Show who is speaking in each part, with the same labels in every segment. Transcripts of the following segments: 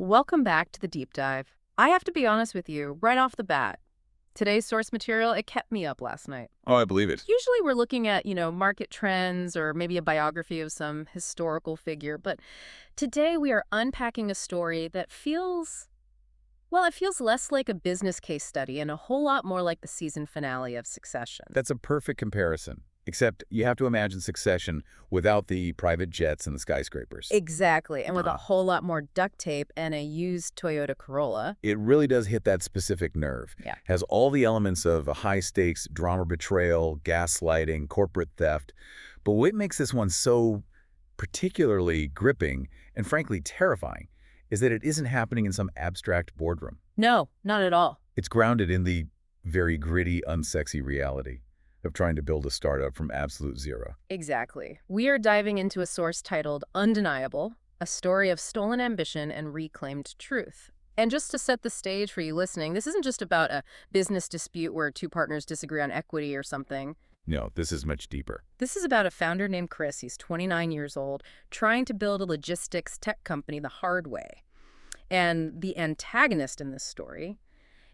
Speaker 1: Welcome back to the deep dive. I have to be honest with you, right off the bat. Today's source material, it kept me up last night.
Speaker 2: Oh, I believe it.
Speaker 1: Usually we're looking at, market trends or maybe a biography of some historical figure, but today we are unpacking a story that it feels less like a business case study and a whole lot more like the season finale of Succession.
Speaker 2: That's a perfect comparison. Except you have to imagine Succession without the private jets and the skyscrapers.
Speaker 1: Exactly, and with a
Speaker 2: Uh,
Speaker 1: whole lot more duct tape and a used Toyota Corolla.
Speaker 2: it really does hit that specific nerve.
Speaker 1: Yeah.
Speaker 2: Has all the elements of a high-stakes drama betrayal, gaslighting, corporate theft. But what makes this one so particularly gripping and frankly terrifying is that it isn't happening in some abstract boardroom.
Speaker 1: No, not at all.
Speaker 2: It's grounded in the very gritty, unsexy reality of trying to build a startup from absolute zero.
Speaker 1: Exactly. We are diving into a source titled Undeniable, a story of stolen ambition and reclaimed truth. And just to set the stage for you listening, this isn't just about a business dispute where two partners disagree on equity or something.
Speaker 2: No, this is much deeper.
Speaker 1: This is about a founder named Chris. He's 29 years old, trying to build a logistics tech company the hard way. And the antagonist in this story,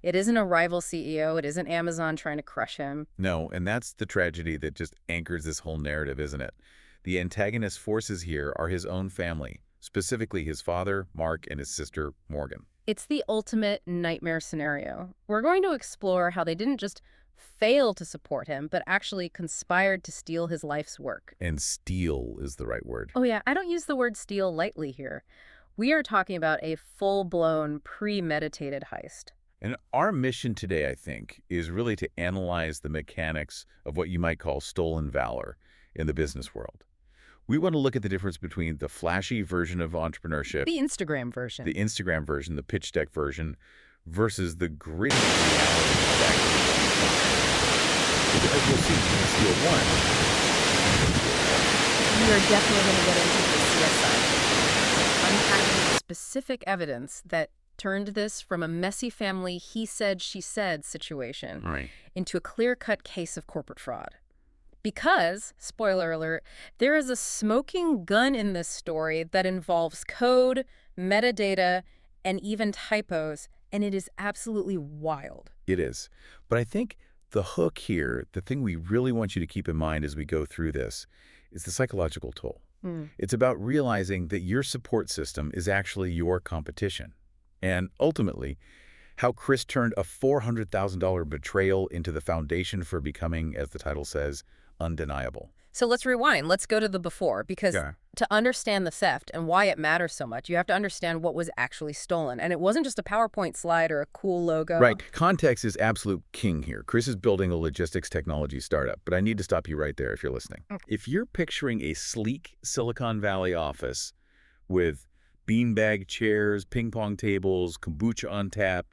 Speaker 1: it isn't a rival CEO. It isn't Amazon trying to crush him.
Speaker 2: No, and that's the tragedy that just anchors this whole narrative, isn't it? The antagonist forces here are his own family, specifically his father, Mark, and his sister, Morgan.
Speaker 1: It's the ultimate nightmare scenario. We're going to explore how they didn't just fail to support him, but actually conspired to steal his life's work.
Speaker 2: And steal is the right word.
Speaker 1: Oh yeah, I don't use the word steal lightly here. We are talking about a full-blown, premeditated heist.
Speaker 2: And our mission today, I think, is really to analyze the mechanics of what you might call stolen valor in the business world. We want to look at the difference between the flashy version of entrepreneurship,
Speaker 1: The Instagram version.
Speaker 2: the Instagram version, the pitch deck version, versus the gritty reality of actually. As we'll see in Steel 1,
Speaker 1: We are definitely going to get into the CSI, unpacking the specific evidence that turned this from a messy family he said, she said situation
Speaker 2: right.
Speaker 1: into a clear-cut case of corporate fraud. Because, spoiler alert, there is a smoking gun in this story that involves code, metadata, and even typos, and it is absolutely wild.
Speaker 2: It is. But I think the hook here, the thing we really want you to keep in mind as we go through this, is the psychological toll. It's about realizing that your support system is actually your competition. And ultimately, how Chris turned a $400,000 betrayal into the foundation for becoming, as the title says, undeniable.
Speaker 1: So let's rewind. Let's go to the before, because
Speaker 2: Yeah.
Speaker 1: to understand the theft and why it matters so much, you have to understand what was actually stolen. And it wasn't just a PowerPoint slide or a cool logo.
Speaker 2: Right. Context is absolute king here. Chris is building a logistics technology startup, but I need to stop you right there if you're listening.
Speaker 1: Okay.
Speaker 2: If you're picturing a sleek Silicon Valley office with beanbag chairs, ping pong tables, kombucha on tap,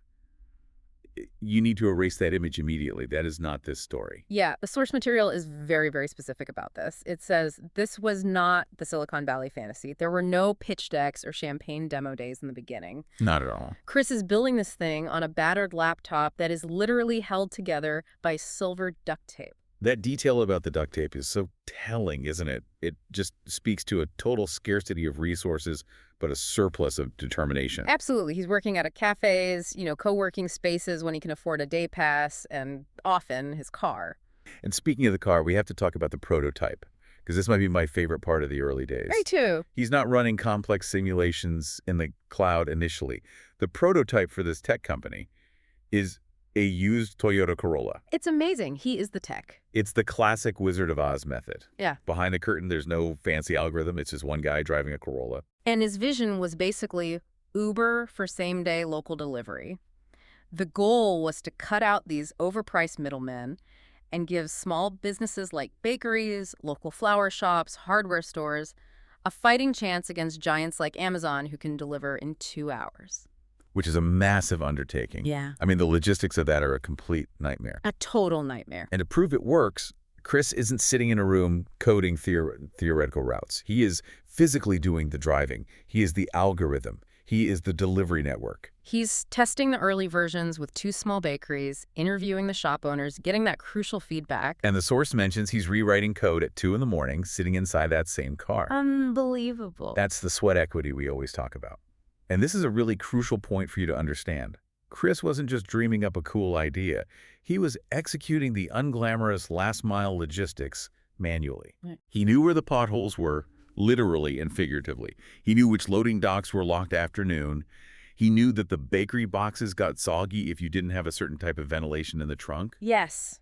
Speaker 2: you need to erase that image immediately. That is not this story.
Speaker 1: Yeah, the source material is very, very specific about this. It says this was not the Silicon Valley fantasy. There were no pitch decks or champagne demo days in the beginning.
Speaker 2: Not at all.
Speaker 1: Chris is building this thing on a battered laptop that is literally held together by silver duct tape.
Speaker 2: That detail about the duct tape is so telling, isn't it? It just speaks to a total scarcity of resources, but a surplus of determination.
Speaker 1: Absolutely. He's working out of cafes, co-working spaces when he can afford a day pass, and often his car.
Speaker 2: And speaking of the car, we have to talk about the prototype, because this might be my favorite part of the early days.
Speaker 1: Me too.
Speaker 2: He's not running complex simulations in the cloud initially. The prototype for this tech company is a used Toyota Corolla.
Speaker 1: It's amazing. He is the tech.
Speaker 2: It's the classic Wizard of Oz method.
Speaker 1: Yeah.
Speaker 2: Behind the curtain, there's no fancy algorithm. It's just one guy driving a Corolla.
Speaker 1: And his vision was basically Uber for same-day local delivery. The goal was to cut out these overpriced middlemen and give small businesses like bakeries, local flower shops, hardware stores, a fighting chance against giants like Amazon who can deliver in 2 hours.
Speaker 2: Which is a massive undertaking.
Speaker 1: Yeah.
Speaker 2: I mean, the logistics of that are a complete nightmare.
Speaker 1: A total nightmare.
Speaker 2: And to prove it works, Chris isn't sitting in a room coding theoretical routes. He is physically doing the driving. He is the algorithm. He is the delivery network.
Speaker 1: He's testing the early versions with 2 small bakeries, interviewing the shop owners, getting that crucial feedback.
Speaker 2: And the source mentions he's rewriting code at 2 in the morning, sitting inside that same car.
Speaker 1: Unbelievable.
Speaker 2: That's the sweat equity we always talk about. And this is a really crucial point for you to understand. Chris wasn't just dreaming up a cool idea. He was executing the unglamorous last-mile logistics manually.
Speaker 1: Right.
Speaker 2: He knew where the potholes were, literally and figuratively. He knew which loading docks were locked after noon. He knew that the bakery boxes got soggy if you didn't have a certain type of ventilation in the trunk.
Speaker 1: Yes.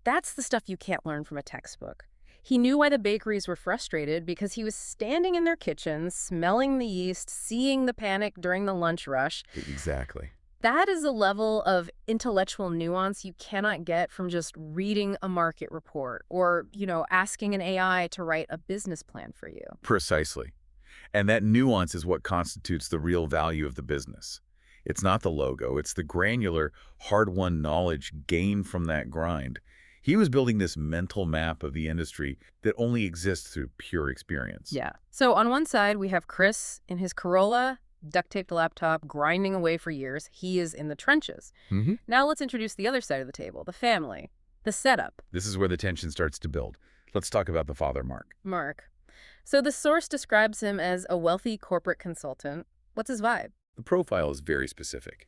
Speaker 1: That's the stuff you can't learn from a textbook. He knew why the bakeries were frustrated because he was standing in their kitchens, smelling the yeast, seeing the panic during the lunch rush.
Speaker 2: Exactly.
Speaker 1: That is a level of intellectual nuance you cannot get from just reading a market report or, asking an AI to write a business plan for you.
Speaker 2: Precisely. And that nuance is what constitutes the real value of the business. It's not the logo, it's the granular, hard-won knowledge gained from that grind. He was building this mental map of the industry that only exists through pure experience.
Speaker 1: Yeah. So on one side, we have Chris in his Corolla, duct-taped laptop, grinding away for years. He is in the trenches. Now let's introduce the other side of the table, the family, the setup.
Speaker 2: This is where the tension starts to build. Let's talk about the father, Mark.
Speaker 1: Mark. So the source describes him as a wealthy corporate consultant. What's his vibe?
Speaker 2: The profile is very specific.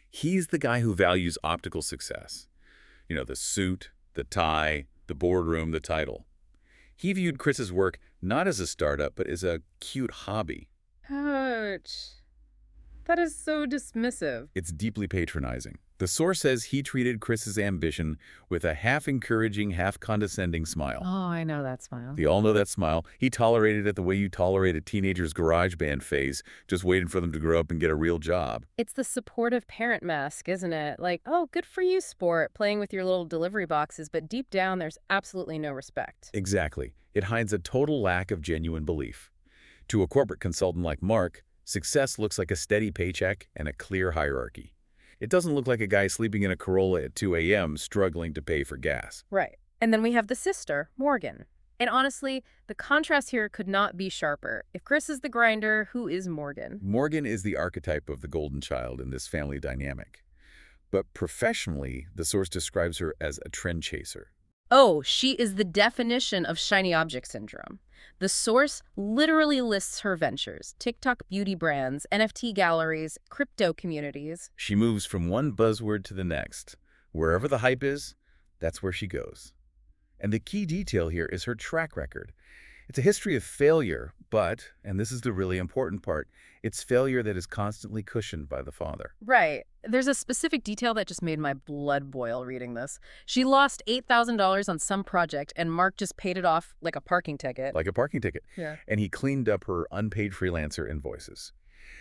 Speaker 2: He's the guy who values optical success. The suit, the tie, the boardroom, the title. He viewed Chris's work not as a startup, but as a cute hobby.
Speaker 1: Ouch. That is so dismissive.
Speaker 2: It's deeply patronizing. The source says he treated Chris's ambition with a half-encouraging, half-condescending smile.
Speaker 1: Oh, I know that smile.
Speaker 2: They all know that smile. He tolerated it the way you tolerate a teenager's garage band phase, just waiting for them to grow up and get a real job.
Speaker 1: It's the supportive parent mask, isn't it? Like, oh, good for you, sport, playing with your little delivery boxes, but deep down there's absolutely no respect.
Speaker 2: Exactly. It hides a total lack of genuine belief. To a corporate consultant like Mark, success looks like a steady paycheck and a clear hierarchy. It doesn't look like a guy sleeping in a Corolla at 2 a.m. struggling to pay for gas.
Speaker 1: Right. And then we have the sister, Morgan. And honestly, the contrast here could not be sharper. If Chris is the grinder, who is Morgan?
Speaker 2: Morgan is the archetype of the golden child in this family dynamic. But professionally, the source describes her as a trend chaser.
Speaker 1: Oh, she is the definition of shiny object syndrome. The source literally lists her ventures: TikTok beauty brands, NFT galleries, crypto communities.
Speaker 2: She moves from one buzzword to the next. Wherever the hype is, that's where she goes. And the key detail here is her track record. It's a history of failure, but, and this is the really important part, it's failure that is constantly cushioned by the father.
Speaker 1: Right. There's a specific detail that just made my blood boil reading this. She lost $8,000 on some project, and Mark just paid it off like a parking ticket.
Speaker 2: Like a parking ticket.
Speaker 1: Yeah.
Speaker 2: And he cleaned up her unpaid freelancer invoices.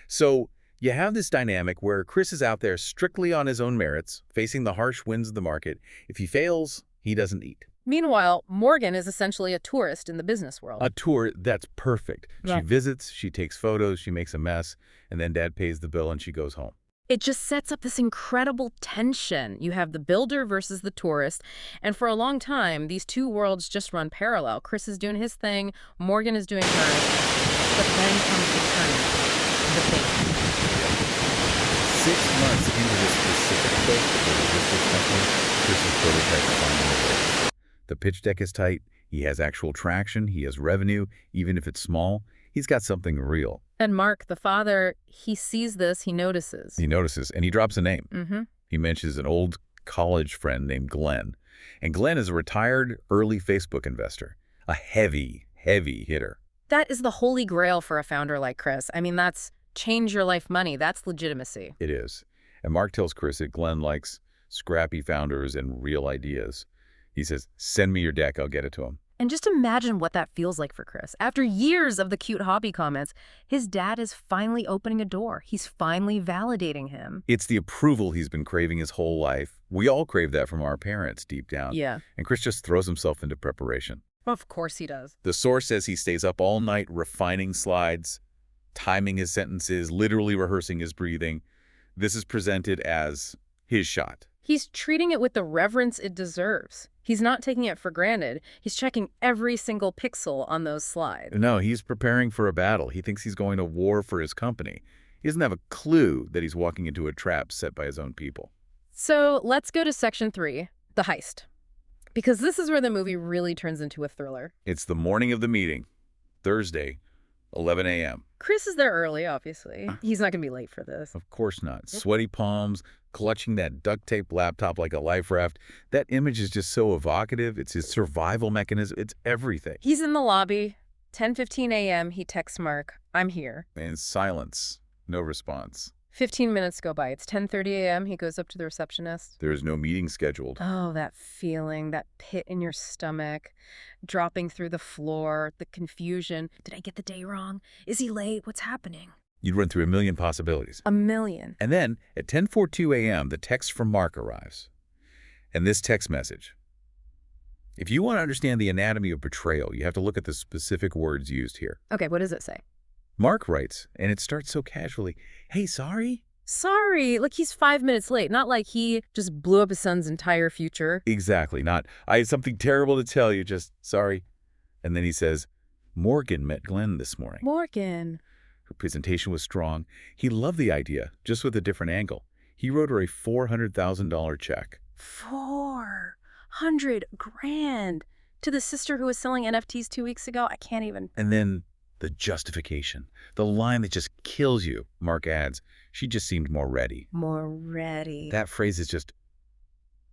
Speaker 2: So you have this dynamic where Chris is out there strictly on his own merits, facing the harsh winds of the market. If he fails, he doesn't eat.
Speaker 1: Meanwhile, Morgan is essentially a tourist in the business world.
Speaker 2: A tour that's perfect.
Speaker 1: Yeah.
Speaker 2: She visits, she takes photos, she makes a mess, and then dad pays the bill and she goes home.
Speaker 1: It just sets up this incredible tension. You have the builder versus the tourist, and for a long time, these two worlds just run parallel. Chris is doing his thing, Morgan is doing hers, but then comes the turn, the big.
Speaker 2: 6 months into this specific push of the logistics company, Chris's prototype is finally available. The pitch deck is tight, he has actual traction, he has revenue, even if it's small, he's got something real.
Speaker 1: And Mark, the father, he sees this, he notices.
Speaker 2: He notices, and he drops a name. He mentions an old college friend named Glenn. And Glenn is a retired early Facebook investor, a heavy, heavy hitter.
Speaker 1: That is the holy grail for a founder like Chris. I mean, that's change your life money. That's legitimacy.
Speaker 2: It is. And Mark tells Chris that Glenn likes scrappy founders and real ideas. He says, send me your deck, I'll get it to him.
Speaker 1: And just imagine what that feels like for Chris. After years of the cute hobby comments, his dad is finally opening a door. He's finally validating him.
Speaker 2: It's the approval he's been craving his whole life. We all crave that from our parents deep down.
Speaker 1: Yeah.
Speaker 2: And Chris just throws himself into preparation.
Speaker 1: Of course he does.
Speaker 2: The source says he stays up all night refining slides, timing his sentences, literally rehearsing his breathing. This is presented as his shot.
Speaker 1: He's treating it with the reverence it deserves. He's not taking it for granted. He's checking every single pixel on those slides.
Speaker 2: No, he's preparing for a battle. He thinks he's going to war for his company. He doesn't have a clue that he's walking into a trap set by his own people.
Speaker 1: So let's go to section 3, the heist. Because this is where the movie really turns into a thriller.
Speaker 2: It's the morning of the meeting, Thursday, 11 a.m.
Speaker 1: Chris is there early, obviously. He's not going to be late for this.
Speaker 2: Of course not. Sweaty palms, clutching that duct tape laptop like a life raft. That image is just so evocative. It's his survival mechanism. It's everything.
Speaker 1: He's in the lobby. 10:15 a.m. He texts Mark, "I'm here."
Speaker 2: And silence. No response.
Speaker 1: 15 minutes go by. It's 10:30 a.m. He goes up to the receptionist.
Speaker 2: There is no meeting scheduled.
Speaker 1: Oh, that feeling, that pit in your stomach, dropping through the floor, the confusion. Did I get the day wrong? Is he late? What's happening?
Speaker 2: You'd run through a million possibilities.
Speaker 1: A million.
Speaker 2: And then, at 10:42 a.m., the text from Mark arrives. And this text message. If you want to understand the anatomy of betrayal, you have to look at the specific words used here.
Speaker 1: Okay, what does it say?
Speaker 2: Mark writes, and it starts so casually, "Hey, sorry?"
Speaker 1: Sorry, like he's 5 minutes late, not like he just blew up his son's entire future.
Speaker 2: Exactly, not, "I had something terrible to tell you, just sorry." And then he says, "Morgan met Glenn this morning.
Speaker 1: Morgan.
Speaker 2: Her presentation was strong. He loved the idea, just with a different angle. He wrote her a $400,000 check."
Speaker 1: 400 grand to the sister who was selling NFTs 2 weeks ago? I can't even.
Speaker 2: And then the justification, the line that just kills you, Mark adds, "She just seemed more ready."
Speaker 1: More ready.
Speaker 2: That phrase is just,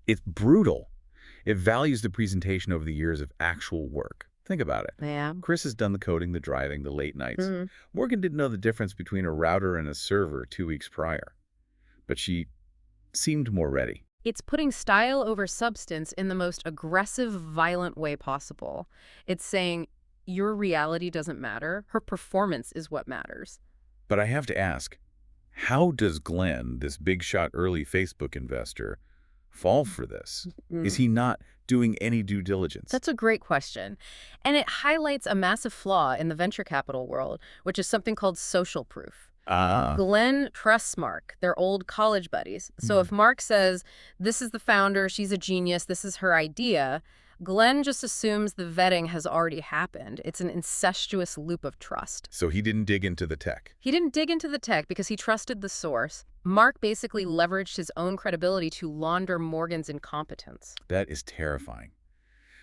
Speaker 2: it's brutal. It values the presentation over the years of actual work. Think about it.
Speaker 1: Yeah.
Speaker 2: Chris has done the coding, the driving, the late nights. Morgan didn't know the difference between a router and a server 2 weeks prior. But she seemed more ready.
Speaker 1: It's putting style over substance in the most aggressive, violent way possible. It's saying, your reality doesn't matter. Her performance is what matters.
Speaker 2: But I have to ask, how does Glenn, this big shot early Facebook investor, fall for this? Is he not doing any due diligence?
Speaker 1: That's a great question. And it highlights a massive flaw in the venture capital world, which is something called social proof. Glenn trusts Mark. They're old college buddies. So if Mark says, this is the founder, she's a genius, this is her idea, Glenn just assumes the vetting has already happened. It's an incestuous loop of trust.
Speaker 2: So he didn't dig into the tech.
Speaker 1: He didn't dig into the tech because he trusted the source. Mark basically leveraged his own credibility to launder Morgan's incompetence.
Speaker 2: That is terrifying.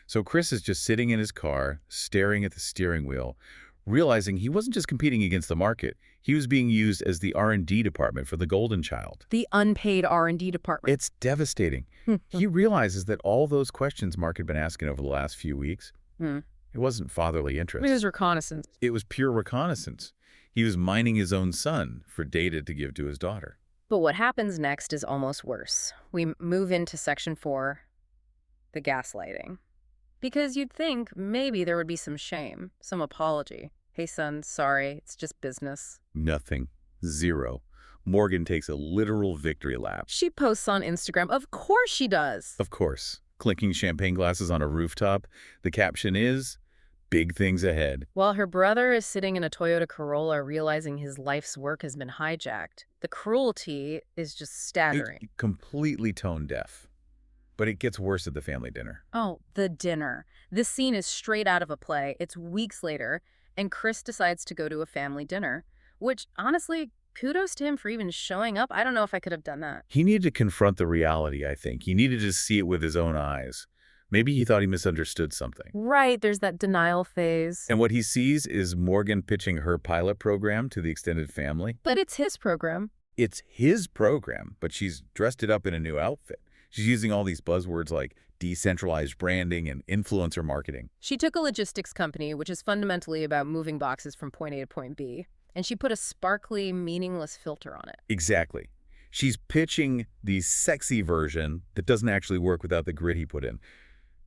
Speaker 2: So Chris is just sitting in his car, staring at the steering wheel, realizing he wasn't just competing against the market. He was being used as the R&D department for the golden child.
Speaker 1: The unpaid R&D department.
Speaker 2: It's devastating. He realizes that all those questions Mark had been asking over the last few weeks, it wasn't fatherly interest.
Speaker 1: It was reconnaissance.
Speaker 2: It was pure reconnaissance. He was mining his own son for data to give to his daughter.
Speaker 1: But what happens next is almost worse. We move into Section 4, the gaslighting. Because you'd think maybe there would be some shame, some apology. Hey, son, sorry, it's just business.
Speaker 2: Nothing. Zero. Morgan takes a literal victory lap.
Speaker 1: She posts on Instagram. Of course she does.
Speaker 2: Of course. Clinking champagne glasses on a rooftop. The caption is, "Big things ahead."
Speaker 1: While her brother is sitting in a Toyota Corolla realizing his life's work has been hijacked. The cruelty is just staggering.
Speaker 2: Completely tone deaf. But it gets worse at the family dinner.
Speaker 1: Oh, the dinner. This scene is straight out of a play. It's weeks later, and Chris decides to go to a family dinner, which, honestly, kudos to him for even showing up. I don't know if I could have done that.
Speaker 2: He needed to confront the reality, I think. He needed to see it with his own eyes. Maybe he thought he misunderstood something.
Speaker 1: Right, there's that denial phase.
Speaker 2: And what he sees is Morgan pitching her pilot program to the extended family.
Speaker 1: But it's his program.
Speaker 2: It's his program, but she's dressed it up in a new outfit. She's using all these buzzwords like decentralized branding and influencer marketing.
Speaker 1: She took a logistics company, which is fundamentally about moving boxes from point A to point B, and she put a sparkly, meaningless filter on it.
Speaker 2: Exactly. She's pitching the sexy version that doesn't actually work without the grit he put in.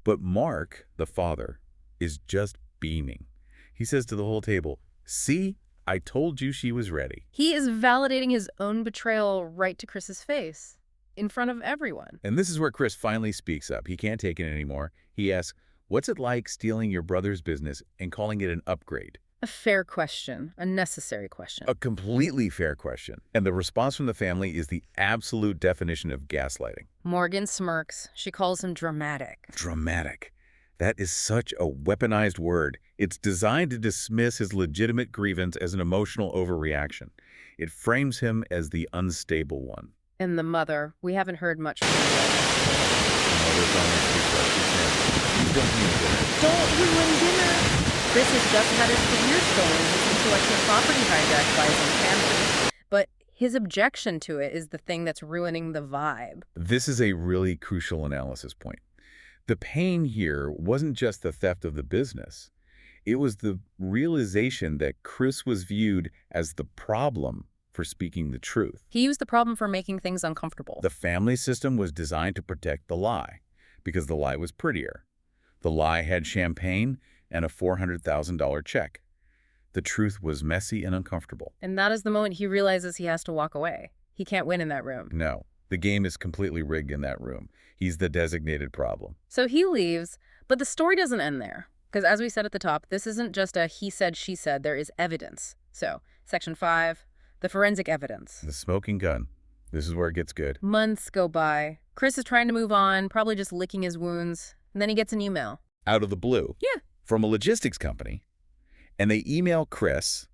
Speaker 2: But Mark, the father, is just beaming. He says to the whole table, "See, I told you she was ready."
Speaker 1: He is validating his own betrayal right to Chris's face, in front of everyone.
Speaker 2: And this is where Chris finally speaks up. He can't take it anymore. He asks, "What's it like stealing your brother's business and calling it an upgrade?"
Speaker 1: A fair question, a necessary question.
Speaker 2: A completely fair question. And the response from the family is the absolute definition of gaslighting.
Speaker 1: Morgan smirks. She calls him dramatic.
Speaker 2: Dramatic. That is such a weaponized word. It's designed to dismiss his legitimate grievance as an emotional overreaction. It frames him as the unstable one.
Speaker 1: And the mother, we haven't heard much from her yet.
Speaker 2: The mother's on her feet. She says, "Don't ruin dinner."
Speaker 1: Don't ruin dinner! Chris has just had his career stolen, his intellectual property hijacked by his own family. But his objection to it is the thing that's ruining the vibe.
Speaker 2: This is a really crucial analysis point. The pain here wasn't just the theft of the business. It was the realization that Chris was viewed as the problem for speaking the truth.
Speaker 1: He used the problem for making things uncomfortable.
Speaker 2: The family system was designed to protect the lie because the lie was prettier. The lie had champagne and a $400,000 check. The truth was messy and uncomfortable.
Speaker 1: And that is the moment he realizes he has to walk away. He can't win in that room.
Speaker 2: No, the game is completely rigged in that room. He's the designated problem.
Speaker 1: So he leaves, but the story doesn't end there. Because as we said at the top, this isn't just a he said, she said. There is evidence. So, Section 5, the forensic evidence.
Speaker 2: The smoking gun. This is where it gets good.
Speaker 1: Months go by. Chris is trying to move on, probably just licking his wounds. And then he gets an email.
Speaker 2: Out of the blue.
Speaker 1: Yeah.
Speaker 2: From a logistics company. And they email Chris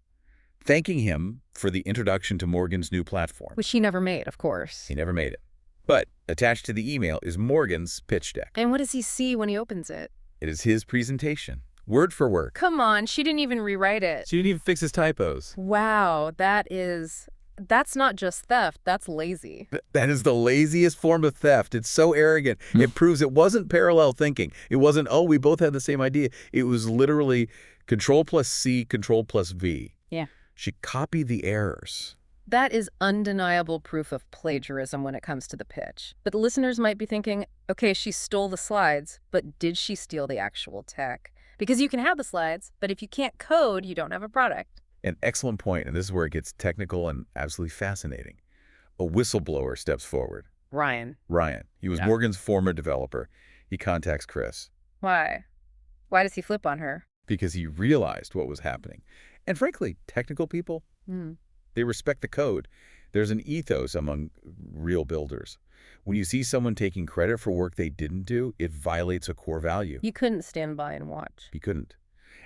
Speaker 2: thanking him for the introduction to Morgan's new platform.
Speaker 1: Which he never made, of course.
Speaker 2: He never made it. But attached to the email is Morgan's pitch deck.
Speaker 1: And what does he see when he opens it?
Speaker 2: It is his presentation, word for word.
Speaker 1: Come on, she didn't even rewrite it.
Speaker 2: She didn't even fix his typos.
Speaker 1: Wow, that's not just theft, that's lazy.
Speaker 2: That is the laziest form of theft. It's so arrogant. It proves it wasn't parallel thinking. It wasn't, oh, we both had the same idea. It was literally Control plus C, Control plus V.
Speaker 1: Yeah.
Speaker 2: She copied the errors.
Speaker 1: That is undeniable proof of plagiarism when it comes to the pitch. But listeners might be thinking, okay, she stole the slides, but did she steal the actual tech? Because you can have the slides, but if you can't code, you don't have a product.
Speaker 2: An excellent point, and this is where it gets technical and absolutely fascinating. A whistleblower steps forward.
Speaker 1: Ryan.
Speaker 2: He was Morgan's former developer. He contacts Chris.
Speaker 1: Why? Why does he flip on her?
Speaker 2: Because he realized what was happening. And frankly, technical people, they respect the code. There's an ethos among real builders. When you see someone taking credit for work they didn't do, it violates a core value.
Speaker 1: You couldn't stand by and watch.
Speaker 2: He couldn't.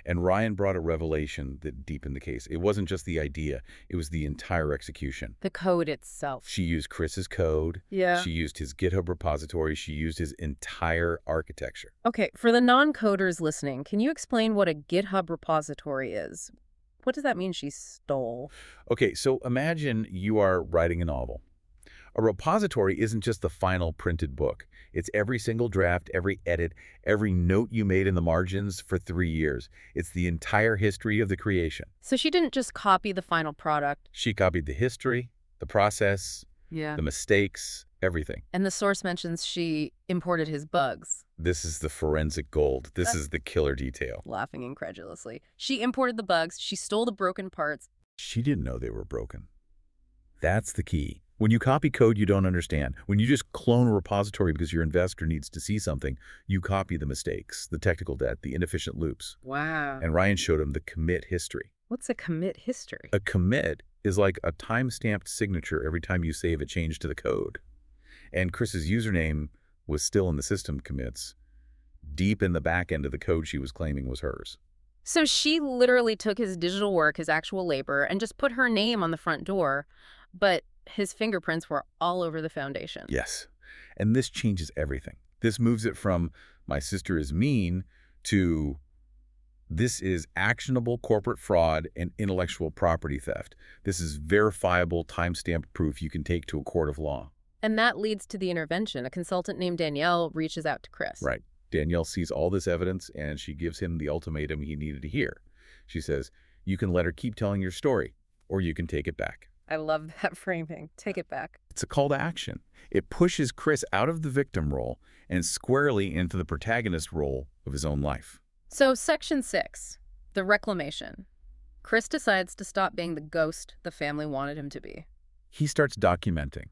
Speaker 2: And Ryan brought a revelation that deepened the case. It wasn't just the idea. It was the entire execution.
Speaker 1: The code itself.
Speaker 2: She used Chris's code.
Speaker 1: Yeah.
Speaker 2: She used his GitHub repository. She used his entire architecture.
Speaker 1: Okay, for the non-coders listening, can you explain what a GitHub repository is? What does that mean she stole?
Speaker 2: Okay, so imagine you are writing a novel. A repository isn't just the final printed book. It's every single draft, every edit, every note you made in the margins for 3 years. It's the entire history of the creation.
Speaker 1: So she didn't just copy the final product.
Speaker 2: She copied the history, the process, the mistakes, everything.
Speaker 1: And the source mentions she imported his bugs.
Speaker 2: This is the forensic gold. This is the killer detail.
Speaker 1: Laughing incredulously. She imported the bugs. She stole the broken parts.
Speaker 2: She didn't know they were broken. That's the key. When you copy code you don't understand, when you just clone a repository because your investor needs to see something, you copy the mistakes, the technical debt, the inefficient loops.
Speaker 1: Wow.
Speaker 2: And Ryan showed him the commit history.
Speaker 1: What's a commit history?
Speaker 2: A commit is like a time-stamped signature every time you save a change to the code. And Chris's username was still in the system commits, deep in the back end of the code she was claiming was hers.
Speaker 1: So she literally took his digital work, his actual labor, and just put her name on the front door, but his fingerprints were all over the foundation.
Speaker 2: Yes. And this changes everything. This moves it from my sister is mean to this is actionable corporate fraud and intellectual property theft. This is verifiable timestamp proof you can take to a court of law.
Speaker 1: And that leads to the intervention. A consultant named Danielle reaches out to Chris.
Speaker 2: Right. Danielle sees all this evidence and she gives him the ultimatum he needed to hear. She says, you can let her keep telling your story, or you can take it back.
Speaker 1: I love that framing. Take it back.
Speaker 2: It's a call to action. It pushes Chris out of the victim role and squarely into the protagonist role of his own life.
Speaker 1: So Section 6, the reclamation. Chris decides to stop being the ghost the family wanted him to be.
Speaker 2: He starts documenting,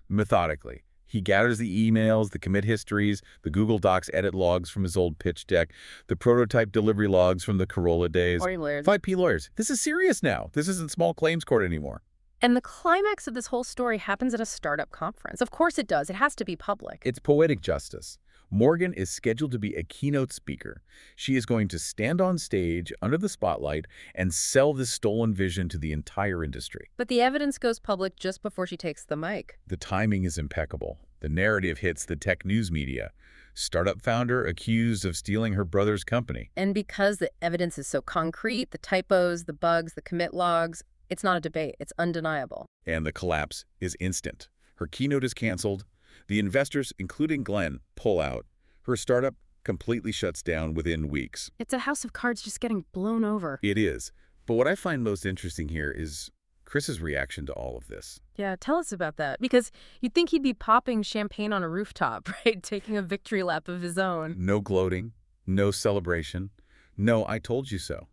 Speaker 2: methodically. He gathers the emails, the commit histories, the Google Docs edit logs from his old pitch deck, the prototype delivery logs from the Corolla days. 5P lawyers. This is serious now. This isn't small claims court anymore.
Speaker 1: And the climax of this whole story happens at a startup conference. Of course it does. It has to be public.
Speaker 2: It's poetic justice. Morgan is scheduled to be a keynote speaker. She is going to stand on stage under the spotlight and sell this stolen vision to the entire industry.
Speaker 1: But the evidence goes public just before she takes the mic.
Speaker 2: The timing is impeccable. The narrative hits the tech news media. Startup founder accused of stealing her brother's company.
Speaker 1: And because the evidence is so concrete, the typos, the bugs, the commit logs, it's not a debate. It's undeniable.
Speaker 2: And the collapse is instant. Her keynote is canceled. The investors, including Glenn, pull out. Her startup completely shuts down within weeks.
Speaker 1: It's a house of cards just getting blown over.
Speaker 2: It is. But what I find most interesting here is Chris's reaction to all of this.
Speaker 1: Yeah, tell us about that. Because you'd think he'd be popping champagne on a rooftop, right? Taking a victory lap of his own.
Speaker 2: No gloating, no celebration, no "I told you so."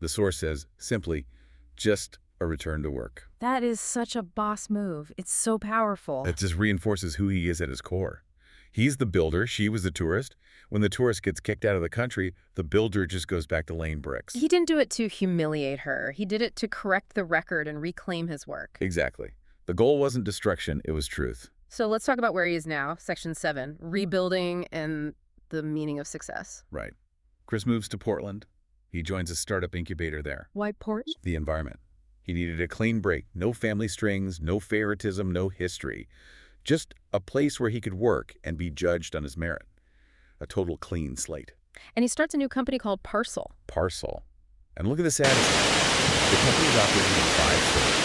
Speaker 2: The source says, simply, just a return to work.
Speaker 1: That is such a boss move. It's so powerful.
Speaker 2: It just reinforces who he is at his core. He's the builder, she was the tourist. When the tourist gets kicked out of the country, the builder just goes back to laying bricks.
Speaker 1: He didn't do it to humiliate her. He did it to correct the record and reclaim his work.
Speaker 2: Exactly. The goal wasn't destruction, it was truth.
Speaker 1: So let's talk about where he is now, Section 7, rebuilding and the meaning of success.
Speaker 2: Right. Chris moves to Portland. He joins a startup incubator there.
Speaker 1: Why Portland?
Speaker 2: The environment. He needed a clean break. No family strings, no favoritism, no history. Just a place where he could work and be judged on his merit. A total clean slate.
Speaker 1: And he starts a new company called Parcel.
Speaker 2: Parcel. And look at the saddest thing. The company is operating in 5 states.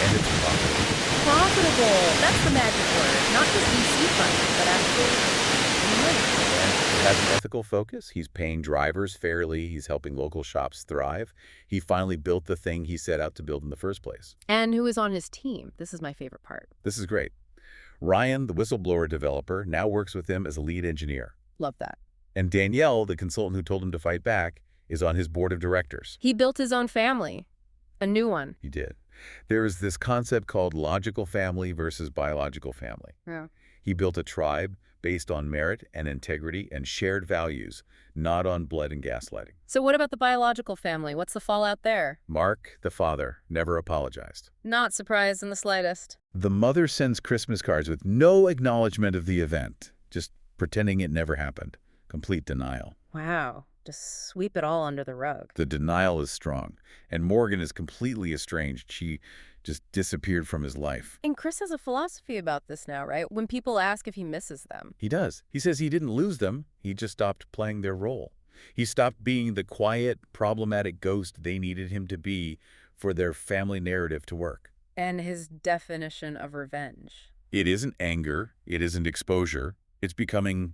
Speaker 2: And it's profitable.
Speaker 1: Profitable. That's the magic word. Not just VC funding, but actually money.
Speaker 2: And it has an ethical focus. He's paying drivers fairly. He's helping local shops thrive. He finally built the thing he set out to build in the first place.
Speaker 1: And who is on his team? This is my favorite part.
Speaker 2: This is great. Ryan, the whistleblower developer, now works with him as a lead engineer.
Speaker 1: Love that.
Speaker 2: And Danielle, the consultant who told him to fight back, is on his board of directors.
Speaker 1: He built his own family. A new one.
Speaker 2: He did. There is this concept called logical family versus biological family.
Speaker 1: Yeah.
Speaker 2: He built a tribe based on merit and integrity and shared values, not on blood and gaslighting.
Speaker 1: So what about the biological family? What's the fallout there?
Speaker 2: Mark, the father, never apologized.
Speaker 1: Not surprised in the slightest.
Speaker 2: The mother sends Christmas cards with no acknowledgement of the event, just pretending it never happened. Complete denial.
Speaker 1: Wow. Just sweep it all under the rug.
Speaker 2: The denial is strong, and Morgan is completely estranged. She just disappeared from his life.
Speaker 1: And Chris has a philosophy about this now, right? When people ask if he misses them.
Speaker 2: He does. He says he didn't lose them. He just stopped playing their role. He stopped being the quiet, problematic ghost they needed him to be for their family narrative to work.
Speaker 1: And his definition of revenge.
Speaker 2: It isn't anger. It isn't exposure. It's becoming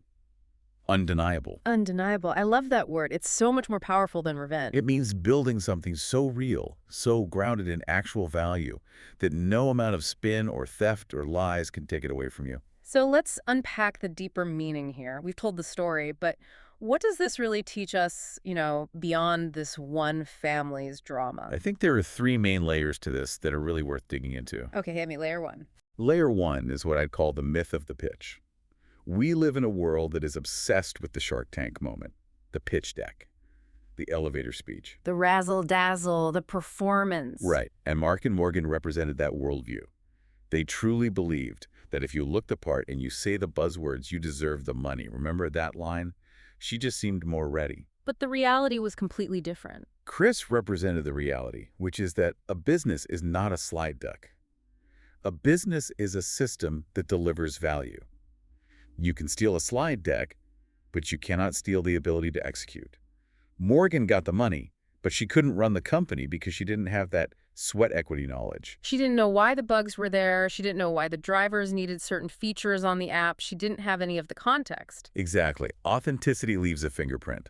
Speaker 2: undeniable.
Speaker 1: Undeniable. I love that word. It's so much more powerful than revenge.
Speaker 2: It means building something so real, so grounded in actual value, that no amount of spin or theft or lies can take it away from you.
Speaker 1: So let's unpack the deeper meaning here. We've told the story, but what does this really teach us, beyond this one family's drama?
Speaker 2: I think there are 3 main layers to this that are really worth digging into.
Speaker 1: Okay, hit me. Layer 1.
Speaker 2: Layer 1 is what I'd call the myth of the pitch. We live in a world that is obsessed with the Shark Tank moment, the pitch deck, the elevator speech.
Speaker 1: The razzle-dazzle, the performance.
Speaker 2: Right, and Mark and Morgan represented that worldview. They truly believed that if you look the part and you say the buzzwords, you deserve the money. Remember that line? She just seemed more ready.
Speaker 1: But the reality was completely different.
Speaker 2: Chris represented the reality, which is that a business is not a slide deck. A business is a system that delivers value. You can steal a slide deck, but you cannot steal the ability to execute. Morgan got the money, but she couldn't run the company because she didn't have that sweat equity knowledge.
Speaker 1: She didn't know why the bugs were there. She didn't know why the drivers needed certain features on the app. She didn't have any of the context.
Speaker 2: Exactly. Authenticity leaves a fingerprint.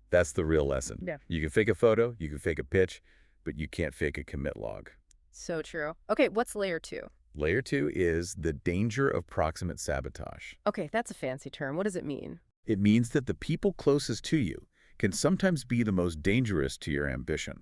Speaker 2: That's the real lesson.
Speaker 1: Yeah.
Speaker 2: You can fake a photo, you can fake a pitch, but you can't fake a commit log.
Speaker 1: So true. Okay, what's layer 2?
Speaker 2: Layer 2 is the danger of proximate sabotage.
Speaker 1: Okay, that's a fancy term. What does it mean?
Speaker 2: It means that the people closest to you can sometimes be the most dangerous to your ambition.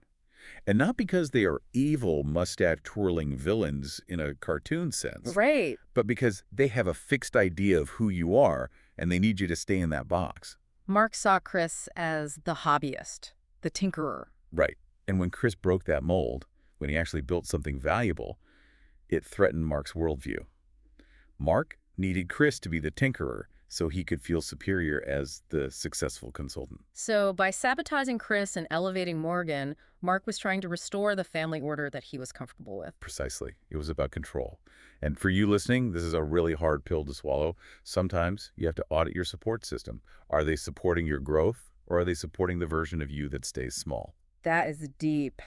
Speaker 2: And not because they are evil, mustache-twirling villains in a cartoon sense.
Speaker 1: Right.
Speaker 2: But because they have a fixed idea of who you are, and they need you to stay in that box.
Speaker 1: Mark saw Chris as the hobbyist, the tinkerer.
Speaker 2: Right. And when Chris broke that mold, when he actually built something valuable, it threatened Mark's worldview. Mark needed Chris to be the tinkerer, so he could feel superior as the successful consultant.
Speaker 1: So by sabotaging Chris and elevating Morgan, Mark was trying to restore the family order that he was comfortable with.
Speaker 2: Precisely. It was about control. And for you listening, this is a really hard pill to swallow. Sometimes you have to audit your support system. Are they supporting your growth, or are they supporting the version of you that stays small?
Speaker 1: That is deep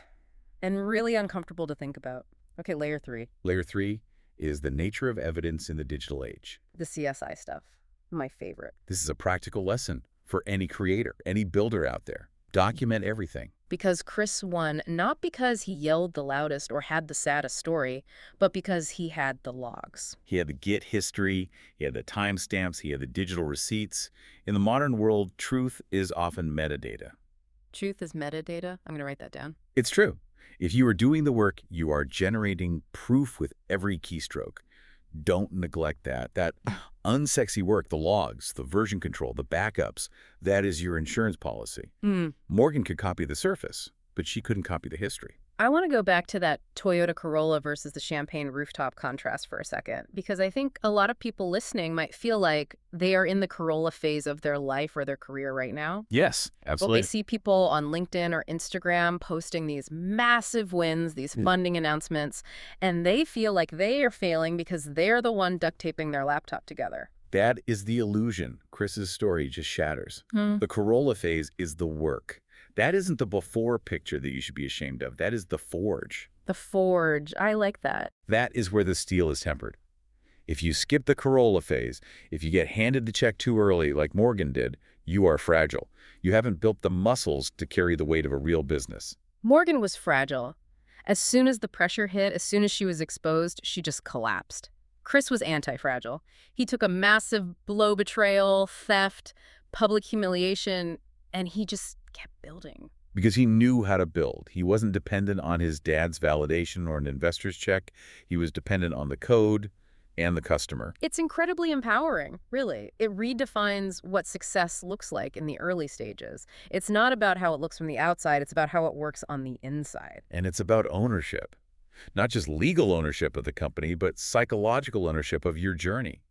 Speaker 1: and really uncomfortable to think about. Okay, layer 3,
Speaker 2: Layer 3 is the nature of evidence in the digital age.
Speaker 1: the CSI stuff. My favorite.
Speaker 2: This is a practical lesson for any creator, any builder out there. Document everything.
Speaker 1: Because Chris won not because he yelled the loudest or had the saddest story, but because he had the logs.
Speaker 2: He had the Git history, he had the timestamps, he had the digital receipts. In the modern world, truth is often metadata.
Speaker 1: Truth is metadata. I'm going to write that down.
Speaker 2: It's true. If you are doing the work, you are generating proof with every keystroke. Don't neglect that. That unsexy work, the logs, the version control, the backups, that is your insurance policy. Morgan could copy the surface, but she couldn't copy the history.
Speaker 1: I want to go back to that Toyota Corolla versus the Champagne rooftop contrast for a second, because I think a lot of people listening might feel like they are in the Corolla phase of their life or their career right now.
Speaker 2: Yes,
Speaker 1: Well,
Speaker 2: absolutely.
Speaker 1: they see people on LinkedIn or Instagram posting these massive wins, these funding announcements, and they feel like they are failing because they're the one duct taping their laptop together.
Speaker 2: That is the illusion Chris's story just shatters. The Corolla phase is the work. That isn't the before picture that you should be ashamed of. That is the forge.
Speaker 1: The forge. I like that.
Speaker 2: That is where the steel is tempered. If you skip the Corolla phase, if you get handed the check too early like Morgan did, you are fragile. You haven't built the muscles to carry the weight of a real business.
Speaker 1: Morgan was fragile. As soon as the pressure hit, as soon as she was exposed, she just collapsed. Chris was anti-fragile. He took a massive blow, betrayal, theft, public humiliation, and he just kept building.
Speaker 2: Because he knew how to build. He wasn't dependent on his dad's validation or an investor's check. He was dependent on the code and the customer.
Speaker 1: It's incredibly empowering, really. It redefines what success looks like in the early stages. It's not about how it looks from the outside, it's about how it works on the inside.
Speaker 2: And it's about ownership. Not just legal ownership of the company, but psychological ownership of your journey.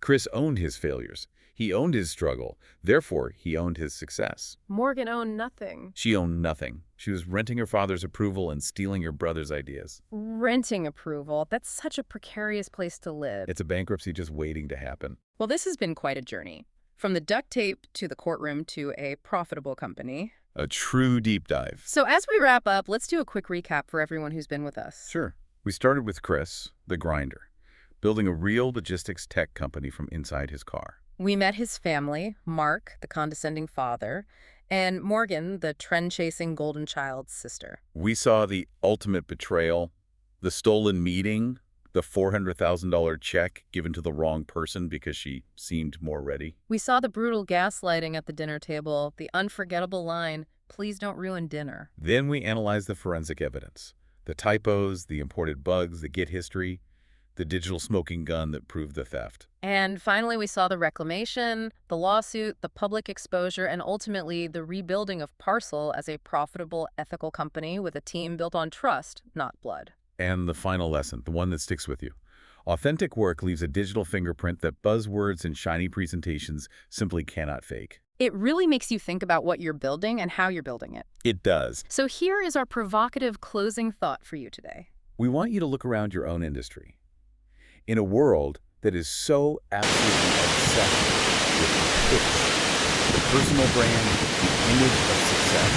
Speaker 2: Chris owned his failures. He owned his struggle. Therefore, he owned his success.
Speaker 1: Morgan owned nothing.
Speaker 2: She owned nothing. She was renting her father's approval and stealing her brother's ideas.
Speaker 1: Renting approval, that's such a precarious place to live.
Speaker 2: It's a bankruptcy just waiting to happen.
Speaker 1: Well, this has been quite a journey. From the duct tape to the courtroom to a profitable company.
Speaker 2: A true deep dive.
Speaker 1: So as we wrap up, let's do a quick recap for everyone who's been with us.
Speaker 2: Sure. We started with Chris, the grinder, building a real logistics tech company from inside his car.
Speaker 1: We met his family, Mark, the condescending father, and Morgan, the trend-chasing golden child's sister.
Speaker 2: We saw the ultimate betrayal, the stolen meeting, the $400,000 check given to the wrong person because she seemed more ready.
Speaker 1: We saw the brutal gaslighting at the dinner table, the unforgettable line, "Please don't ruin dinner."
Speaker 2: Then we analyzed the forensic evidence, the typos, the imported bugs, the Git history, the digital smoking gun that proved the theft.
Speaker 1: And finally, we saw the reclamation, the lawsuit, the public exposure, and ultimately the rebuilding of Parcel as a profitable, ethical company with a team built on trust, not blood.
Speaker 2: And the final lesson, the one that sticks with you. Authentic work leaves a digital fingerprint that buzzwords and shiny presentations simply cannot fake.
Speaker 1: It really makes you think about what you're building and how you're building it.
Speaker 2: It does.
Speaker 1: So here is our provocative closing thought for you today.
Speaker 2: We want you to look around your own industry. In a world that is so absolutely obsessed with the pitch, the personal brand, the image of success,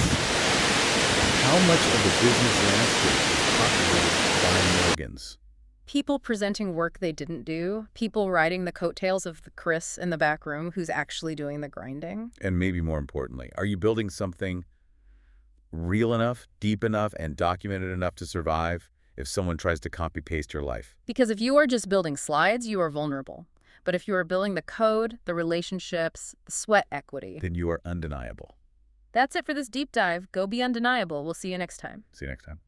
Speaker 2: how much of the business landscape is populated by Morgans?
Speaker 1: People presenting work they didn't do, people riding the coattails of the Chris in the back room who's actually doing the grinding.
Speaker 2: And maybe more importantly, are you building something real enough, deep enough, and documented enough to survive if someone tries to copy-paste your life?
Speaker 1: Because if you are just building slides, you are vulnerable. But if you are building the code, the relationships, the sweat equity,
Speaker 2: Then you are undeniable.
Speaker 1: that's it for this deep dive. Go be undeniable. We'll see you next time.
Speaker 2: See you next time.